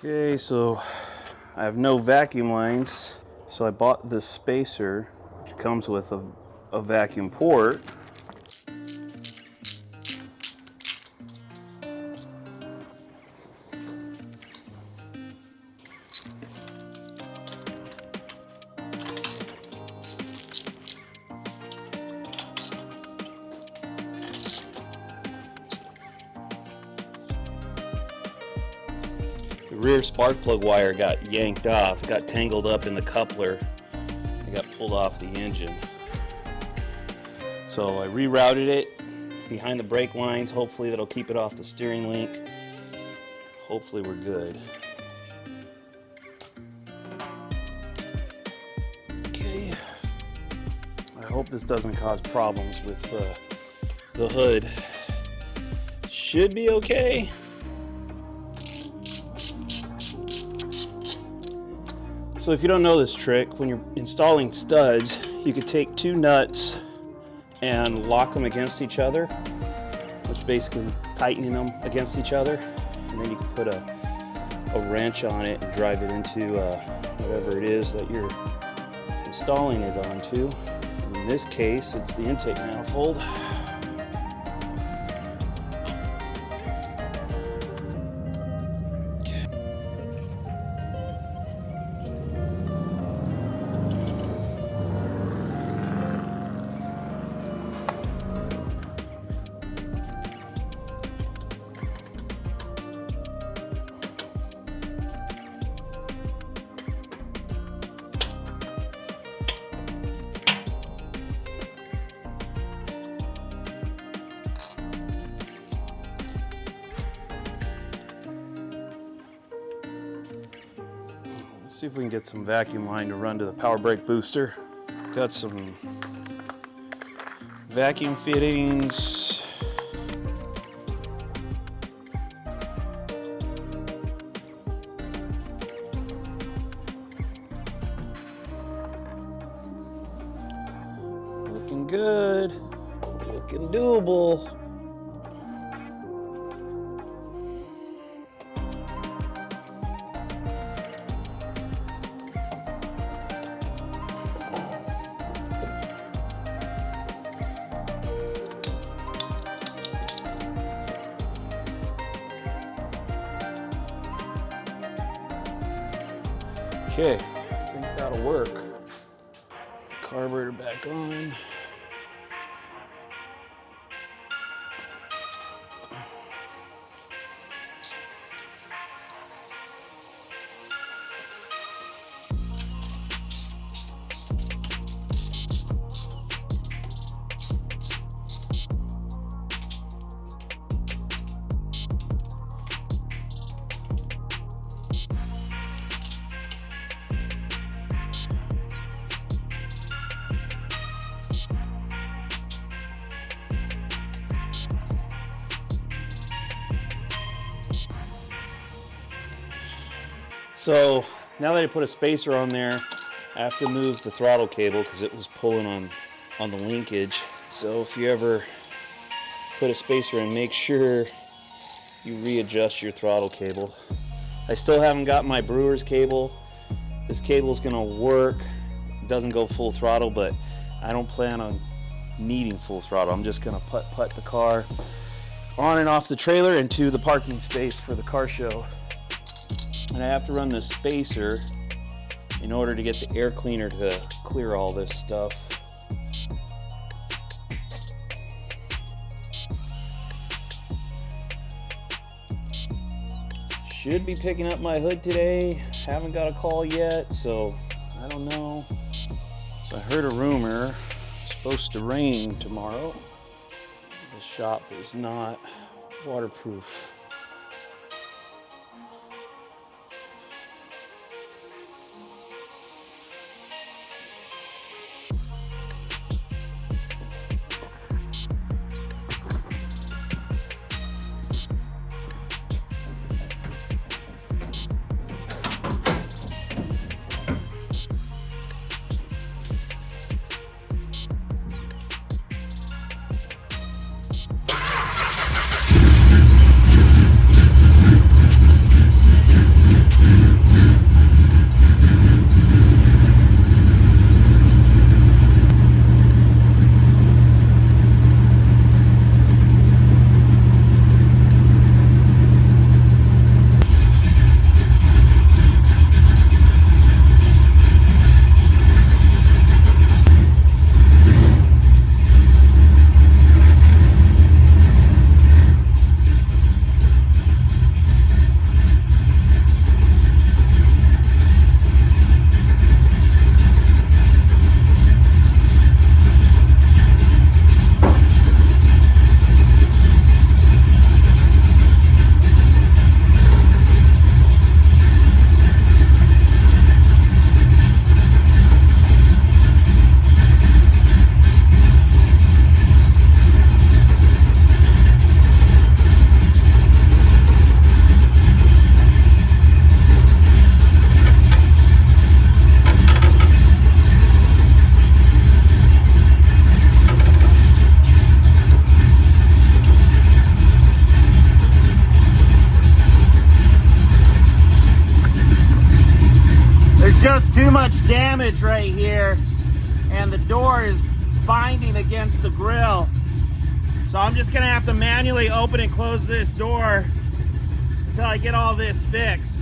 Okay, so I have no vacuum lines, so I bought this spacer, which comes with a vacuum port. The rear spark plug wire got yanked off, it got tangled up in the coupler, it got pulled off the engine. So I rerouted it behind the brake lines. Hopefully that'll keep it off the steering link. Hopefully we're good. Okay, I hope this doesn't cause problems with the hood. Should be okay. So if you don't know this trick, when you're installing studs, you could take two nuts and lock them against each other, which basically is tightening them against each other. And then you can put a wrench on it and drive it into whatever it is that you're installing it onto. In this case, it's the intake manifold. See if we can get some vacuum line to run to the power brake booster. Got some vacuum fittings. Looking good, looking doable. Okay, I think that'll work. Put the carburetor back on. So now that I put a spacer on there, I have to move the throttle cable because it was pulling on the linkage. So if you ever put a spacer in, make sure you readjust your throttle cable. I still haven't got my brewer's cable. This cable is going to work. It doesn't go full throttle, but I don't plan on needing full throttle. I'm just going to putt the car on and off the trailer into the parking space for the car show. And I have to run this spacer in order to get the air cleaner to clear all this stuff. Should be picking up my hood today. Haven't got a call yet, so I don't know. So I heard a rumor, it's supposed to rain tomorrow. The shop is not waterproof. just too much damage right here, and the door is binding against the grill. So I'm just gonna have to manually open and close this door until I get all this fixed.